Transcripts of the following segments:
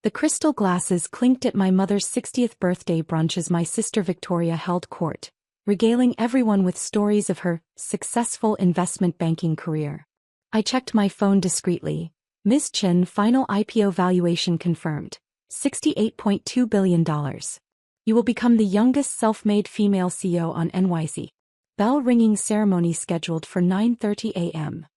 The crystal glasses clinked at my mother's 60th birthday brunch as my sister Victoria held court, regaling everyone with stories of her successful investment banking career. I checked my phone discreetly. Ms. Chen final IPO valuation confirmed, $68.2 billion. You will become the youngest self-made female CEO on NYSE. Bell ringing ceremony scheduled for 9:30 a.m.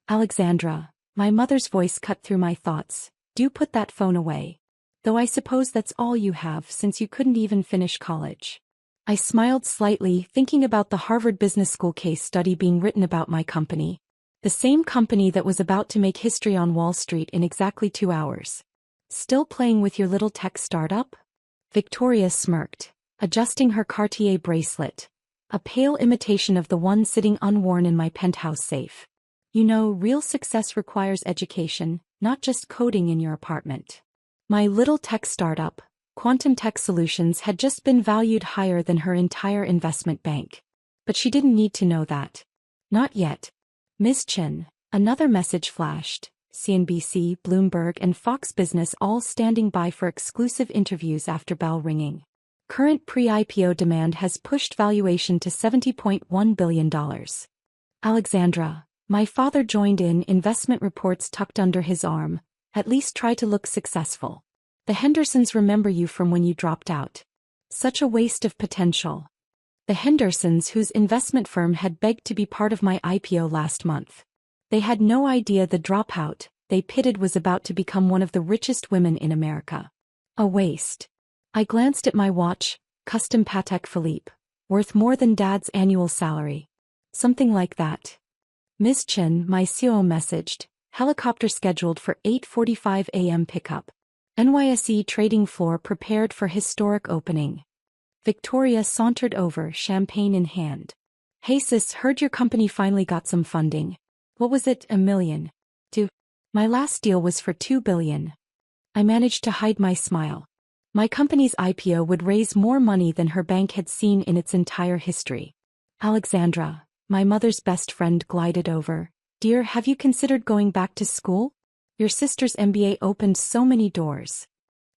Alexandra, my mother's voice cut through my thoughts, do put that phone away. Though I suppose that's all you have since you couldn't even finish college. I smiled slightly, thinking about the Harvard Business School case study being written about my company. The same company that was about to make history on Wall Street in exactly 2 hours. Still playing with your little tech startup? Victoria smirked, adjusting her Cartier bracelet, a pale imitation of the one sitting unworn in my penthouse safe. You know, real success requires education, not just coding in your apartment. My little tech startup, Quantum Tech Solutions, had just been valued higher than her entire investment bank. But she didn't need to know that. Not yet. Ms. Chen, another message flashed, CNBC, Bloomberg and Fox Business all standing by for exclusive interviews after bell ringing. Current pre-IPO demand has pushed valuation to $70.1 billion. Alexandra, my father joined in, investment reports tucked under his arm, at least try to look successful. The Hendersons remember you from when you dropped out. Such a waste of potential. The Hendersons, whose investment firm had begged to be part of my IPO last month. They had no idea the dropout they pitted was about to become one of the richest women in America. A waste. I glanced at my watch, custom Patek Philippe, worth more than Dad's annual salary. Something like that. Ms. Chen, my CEO messaged, helicopter scheduled for 8:45 a.m. pickup. NYSE trading floor prepared for historic opening. Victoria sauntered over, champagne in hand. Hey sis, heard your company finally got some funding. What was it, $1 million? My last deal was for $2 billion. I managed to hide my smile. My company's IPO would raise more money than her bank had seen in its entire history. Alexandra, my mother's best friend, glided over. Dear, have you considered going back to school? Your sister's MBA opened so many doors.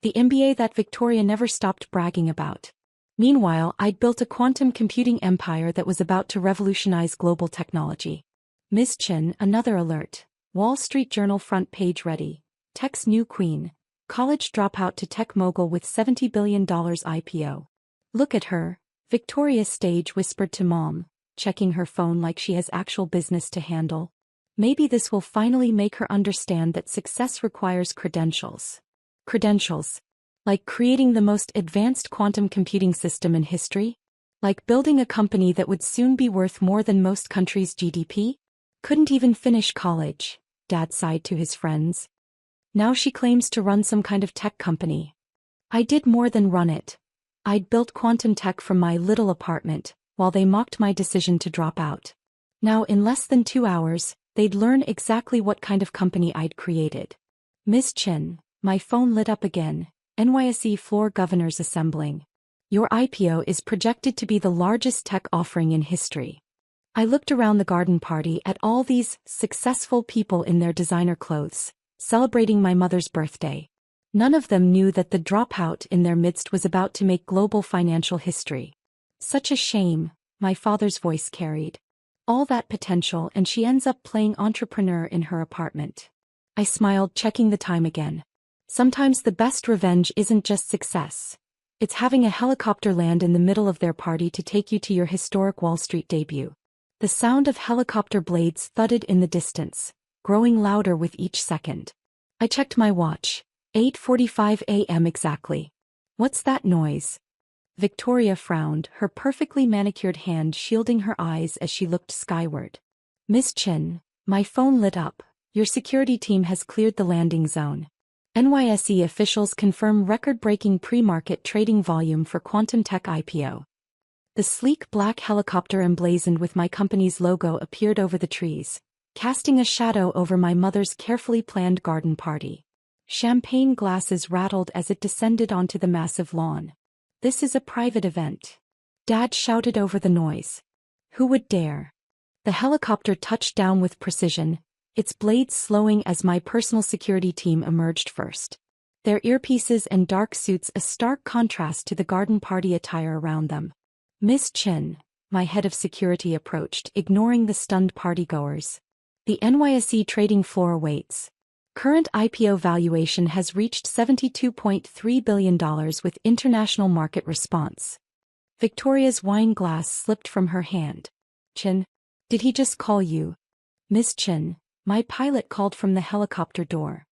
The MBA that Victoria never stopped bragging about. Meanwhile, I'd built a quantum computing empire that was about to revolutionize global technology. Ms. Chen, another alert. Wall Street Journal front page ready. Tech's new queen. College dropout to tech mogul with $70 billion IPO. Look at her, Victoria stage whispered to Mom, checking her phone like she has actual business to handle. Maybe this will finally make her understand that success requires credentials. Credentials. Like creating the most advanced quantum computing system in history? Like building a company that would soon be worth more than most countries' GDP? Couldn't even finish college, Dad sighed to his friends. Now she claims to run some kind of tech company. I did more than run it. I'd built quantum tech from my little apartment, while they mocked my decision to drop out. Now in less than 2 hours, they'd learn exactly what kind of company I'd created. Ms. Chen, my phone lit up again. NYSE floor governors assembling. Your IPO is projected to be the largest tech offering in history. I looked around the garden party at all these successful people in their designer clothes, celebrating my mother's birthday. None of them knew that the dropout in their midst was about to make global financial history. Such a shame, my father's voice carried. All that potential and she ends up playing entrepreneur in her apartment. I smiled, checking the time again. Sometimes the best revenge isn't just success. It's having a helicopter land in the middle of their party to take you to your historic Wall Street debut. The sound of helicopter blades thudded in the distance, growing louder with each second. I checked my watch. 8:45 a.m. exactly. What's that noise? Victoria frowned, her perfectly manicured hand shielding her eyes as she looked skyward. Ms. Chen, my phone lit up. Your security team has cleared the landing zone. NYSE officials confirm record-breaking pre-market trading volume for Quantum Tech IPO. The sleek black helicopter emblazoned with my company's logo appeared over the trees, casting a shadow over my mother's carefully planned garden party. Champagne glasses rattled as it descended onto the massive lawn. This is a private event. Dad shouted over the noise. Who would dare? The helicopter touched down with precision, its blades slowing as my personal security team emerged first. their earpieces and dark suits a stark contrast to the garden party attire around them. Miss Chin, my head of security approached, ignoring the stunned partygoers. The NYSE trading floor awaits. Current IPO valuation has reached $72.3 billion with international market response. Victoria's wine glass slipped from her hand. Chin, did he just call you? Miss Chin, my pilot called from the helicopter door.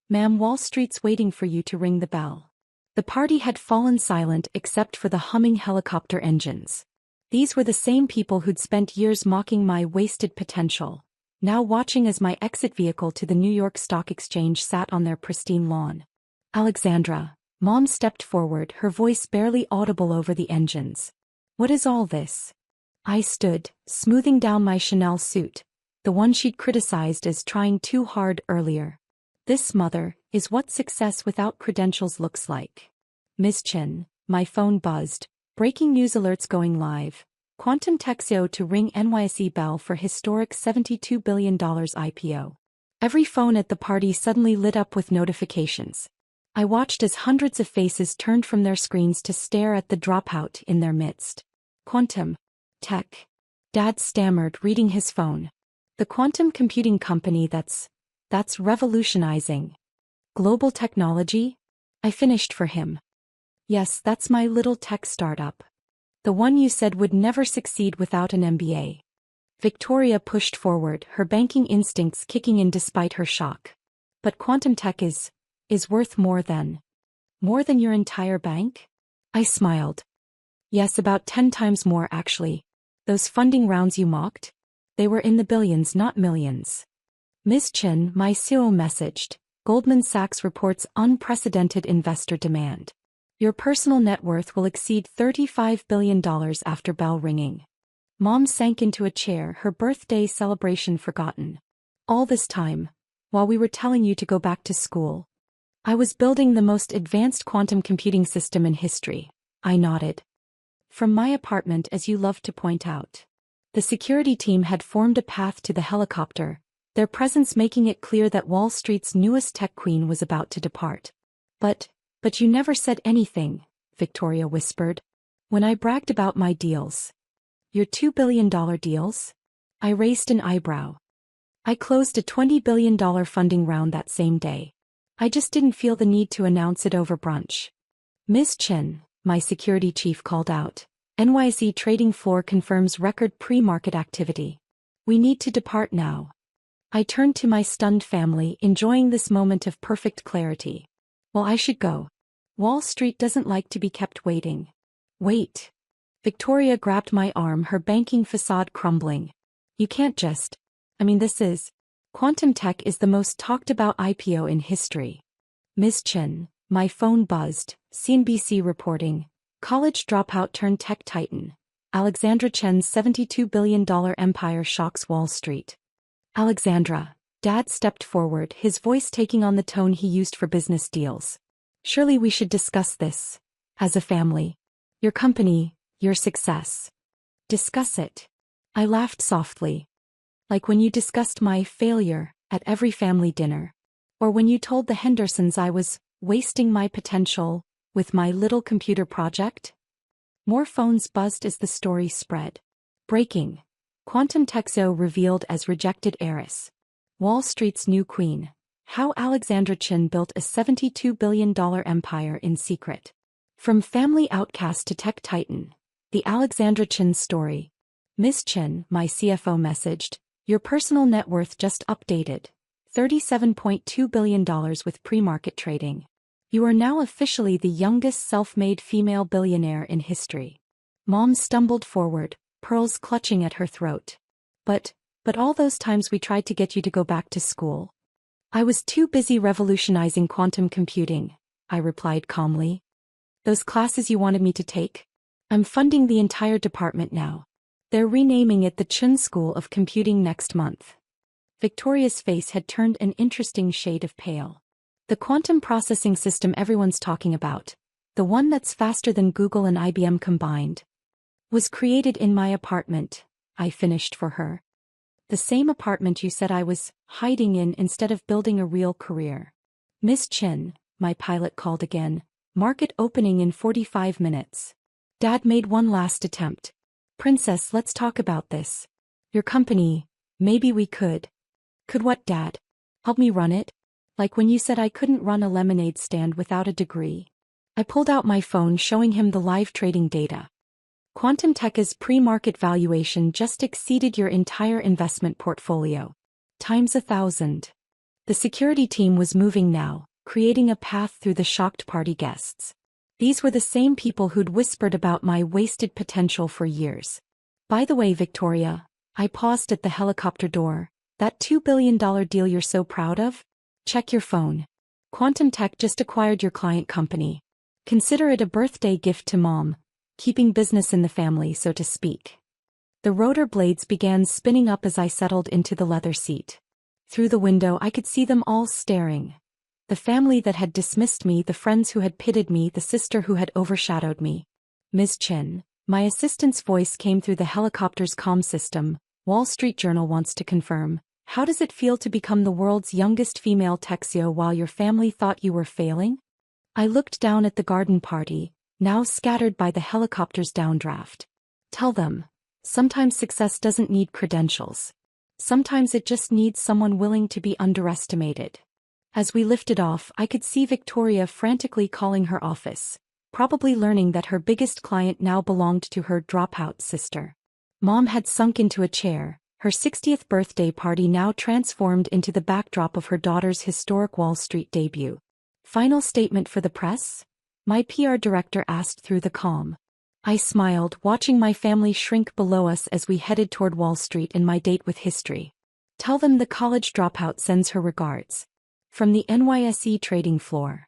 Ma'am, Wall Street's waiting for you to ring the bell. The party had fallen silent except for the humming helicopter engines. These were the same people who'd spent years mocking my wasted potential, now watching as my exit vehicle to the New York Stock Exchange sat on their pristine lawn. Alexandra, Mom stepped forward, her voice barely audible over the engines. What is all this? I stood, smoothing down my Chanel suit, the one she'd criticized as trying too hard earlier. This, mother, is what success without credentials looks like. Miss Chin, my phone buzzed. Breaking news alerts going live. Quantum Texio to ring NYSE bell for historic $72 billion IPO. Every phone at the party suddenly lit up with notifications. I watched as hundreds of faces turned from their screens to stare at the dropout in their midst. Quantum Tech. Dad stammered, reading his phone. The quantum computing company that's revolutionizing global technology? I finished for him. Yes, that's my little tech startup. The one you said would never succeed without an MBA. Victoria pushed forward, her banking instincts kicking in despite her shock. But quantum tech is worth more than your entire bank? I smiled. Yes, about 10 times more actually. Those funding rounds you mocked? They were in the billions, not millions. Miss Chin, my CEO messaged. Goldman Sachs reports unprecedented investor demand. Your personal net worth will exceed $35 billion after bell ringing. Mom sank into a chair, her birthday celebration forgotten. All this time, while we were telling you to go back to school, I was building the most advanced quantum computing system in history. I nodded. From my apartment, as you love to point out. The security team had formed a path to the helicopter, their presence making it clear that Wall Street's newest tech queen was about to depart. But you never said anything, Victoria whispered. When I bragged about my deals. Your $2 billion deals? I raised an eyebrow. I closed a $20 billion funding round that same day. I just didn't feel the need to announce it over brunch. Miss Chin, my security chief called out. NYSE trading floor confirms record pre-market activity. We need to depart now. I turned to my stunned family, enjoying this moment of perfect clarity. Well, I should go. Wall Street doesn't like to be kept waiting. Wait. Victoria grabbed my arm, her banking facade crumbling. You can't just. This is. Quantum tech is the most talked about IPO in history. Miss Chin, my phone buzzed. CNBC reporting. College dropout turned tech titan. Alexandra Chen's $72 billion empire shocks Wall Street. Alexandra. Dad stepped forward, his voice taking on the tone he used for business deals. Surely we should discuss this. As a family. Your company, your success. Discuss it. I laughed softly. Like when you discussed my failure at every family dinner. Or when you told the Hendersons I was wasting my potential with my little computer project. More phones buzzed as the story spread. Breaking. Quantum Texio revealed as rejected heiress. Wall Street's new queen. How Alexandra Chin built a $72 billion empire in secret. From family outcast to tech titan. The Alexandra Chin story. Miss Chin, my CFO messaged. Your personal net worth just updated. $37.2 billion with pre-market trading. You are now officially the youngest self-made female billionaire in history. Mom stumbled forward, pearls clutching at her throat. But all those times we tried to get you to go back to school. I was too busy revolutionizing quantum computing, I replied calmly. Those classes you wanted me to take? I'm funding the entire department now. They're renaming it the Chin School of Computing next month. Victoria's face had turned an interesting shade of pale. The quantum processing system everyone's talking about, the one that's faster than Google and IBM combined, was created in my apartment, I finished for her. The same apartment you said I was hiding in instead of building a real career. Miss Chin, my pilot called again. Market opening in 45 minutes. Dad made one last attempt. Princess, let's talk about this. Your company, maybe we could. Could what, Dad? Help me run it? Like when you said I couldn't run a lemonade stand without a degree. I pulled out my phone showing him the live trading data. Quantum Tech's pre-market valuation just exceeded your entire investment portfolio. Times 1,000. The security team was moving now, creating a path through the shocked party guests. These were the same people who'd whispered about my wasted potential for years. By the way, Victoria, I paused at the helicopter door. That $2 billion deal you're so proud of? Check your phone. Quantum Tech just acquired your client company. Consider it a birthday gift to Mom, keeping business in the family, so to speak. The rotor blades began spinning up as I settled into the leather seat. Through the window I could see them all staring. The family that had dismissed me, the friends who had pitted me, the sister who had overshadowed me. Ms. Chin, my assistant's voice came through the helicopter's comm system. Wall Street Journal wants to confirm. How does it feel to become the world's youngest female tech CEO while your family thought you were failing? I looked down at the garden party, now scattered by the helicopter's downdraft. Tell them, sometimes success doesn't need credentials. Sometimes it just needs someone willing to be underestimated. As we lifted off, I could see Victoria frantically calling her office, probably learning that her biggest client now belonged to her dropout sister. Mom had sunk into a chair, her 60th birthday party now transformed into the backdrop of her daughter's historic Wall Street debut. Final statement for the press? My PR director asked through the comm. I smiled, watching my family shrink below us as we headed toward Wall Street and my date with history. Tell them the college dropout sends her regards. From the NYSE trading floor.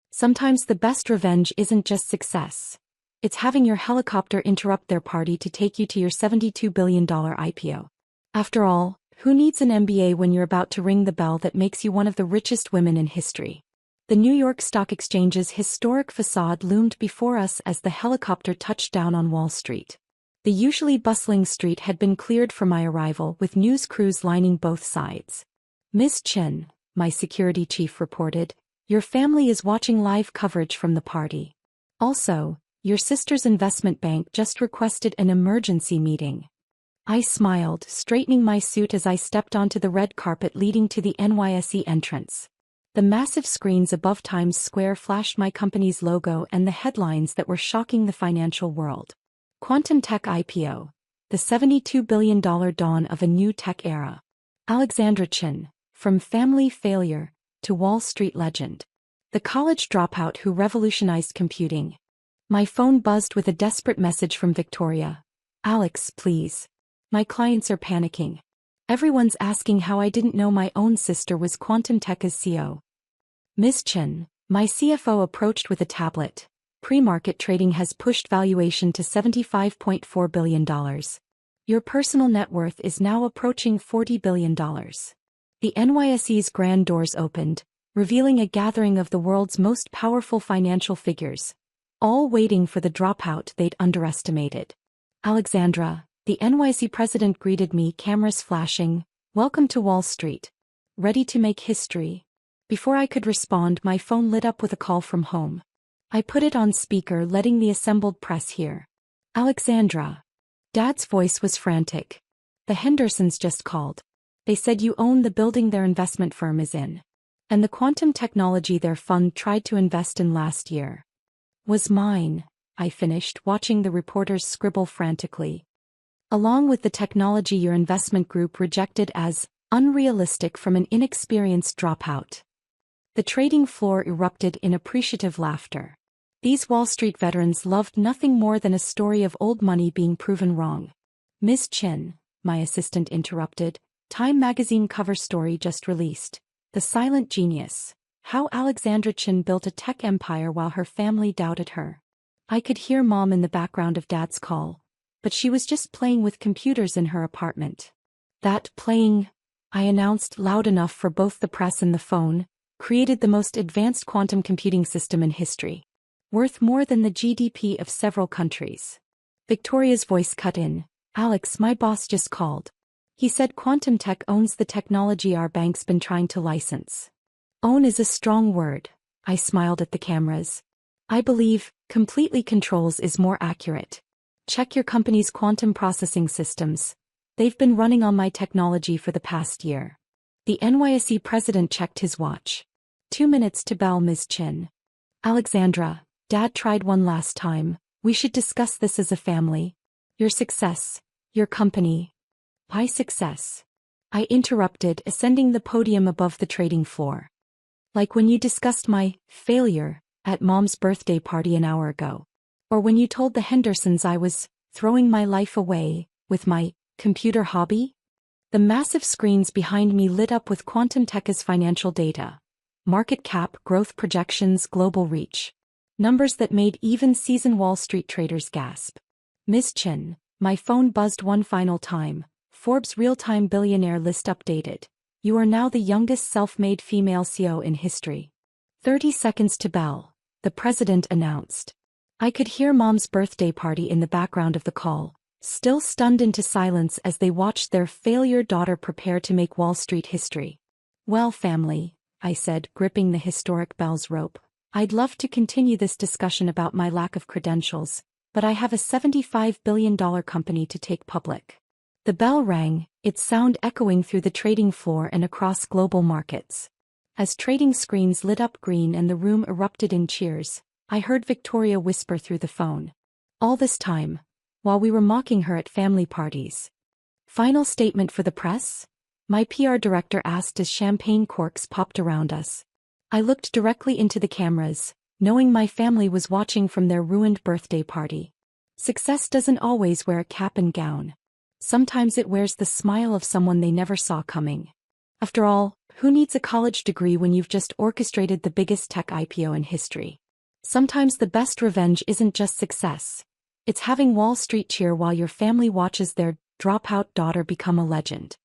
Sometimes the best revenge isn't just success. It's having your helicopter interrupt their party to take you to your $72 billion IPO. After all, who needs an MBA when you're about to ring the bell that makes you one of the richest women in history? The New York Stock Exchange's historic facade loomed before us as the helicopter touched down on Wall Street. The usually bustling street had been cleared for my arrival, with news crews lining both sides. Ms. Chen, my security chief reported, your family is watching live coverage from the party. Also, your sister's investment bank just requested an emergency meeting. I smiled, straightening my suit as I stepped onto the red carpet leading to the NYSE entrance. The massive screens above Times Square flashed my company's logo and the headlines that were shocking the financial world. Quantum Tech IPO. The $72 billion dawn of a new tech era. Alexandra Chin, from family failure to Wall Street legend. The college dropout who revolutionized computing. My phone buzzed with a desperate message from Victoria. Alex, please. My clients are panicking. Everyone's asking how I didn't know my own sister was Quantum Tech's CEO. Ms. Chen, my CFO approached with a tablet. Pre-market trading has pushed valuation to $75.4 billion. Your personal net worth is now approaching $40 billion. The NYSE's grand doors opened, revealing a gathering of the world's most powerful financial figures, all waiting for the dropout they'd underestimated. Alexandra, the NYSE president greeted me, cameras flashing. Welcome to Wall Street. Ready to make history? Before I could respond, my phone lit up with a call from home. I put it on speaker, letting the assembled press hear. Alexandra. Dad's voice was frantic. The Hendersons just called. They said you own the building their investment firm is in. And the quantum technology their fund tried to invest in last year was mine, I finished, watching the reporters scribble frantically. Along with the technology your investment group rejected as unrealistic from an inexperienced dropout. The trading floor erupted in appreciative laughter. These Wall Street veterans loved nothing more than a story of old money being proven wrong. Ms. Chin, my assistant interrupted, Time magazine cover story just released. The silent genius. How Alexandra Chin built a tech empire while her family doubted her. I could hear Mom in the background of Dad's call, but she was just playing with computers in her apartment. That playing, I announced loud enough for both the press and the phone, created the most advanced quantum computing system in history. Worth more than the GDP of several countries. Victoria's voice cut in. Alex, my boss just called. He said Quantum Tech owns the technology our bank's been trying to license. Own is a strong word, I smiled at the cameras. I believe, completely controls is more accurate. Check your company's quantum processing systems. They've been running on my technology for the past year. The NYSE president checked his watch. 2 minutes to bell, Ms. Chin. Alexandra, Dad tried one last time. We should discuss this as a family. Your success. Your company. My success. I interrupted, ascending the podium above the trading floor. Like when you discussed my failure at Mom's birthday party an hour ago. Or when you told the Hendersons I was throwing my life away with my computer hobby? The massive screens behind me lit up with quantum tech's financial data. Market cap, growth projections, global reach. Numbers that made even seasoned Wall Street traders gasp. Ms. Chin, my phone buzzed one final time. Forbes real-time billionaire list updated. You are now the youngest self-made female CEO in history. 30 seconds to bell, the president announced. I could hear Mom's birthday party in the background of the call, still stunned into silence as they watched their failure daughter prepare to make Wall Street history. Well, family, I said, gripping the historic bell's rope. I'd love to continue this discussion about my lack of credentials, but I have a $75 billion company to take public. The bell rang, its sound echoing through the trading floor and across global markets. As trading screens lit up green and the room erupted in cheers, I heard Victoria whisper through the phone. All this time, while we were mocking her at family parties. Final statement for the press? My PR director asked as champagne corks popped around us. I looked directly into the cameras, knowing my family was watching from their ruined birthday party. Success doesn't always wear a cap and gown. Sometimes it wears the smile of someone they never saw coming. After all, who needs a college degree when you've just orchestrated the biggest tech IPO in history? Sometimes the best revenge isn't just success. It's having Wall Street cheer while your family watches their dropout daughter become a legend.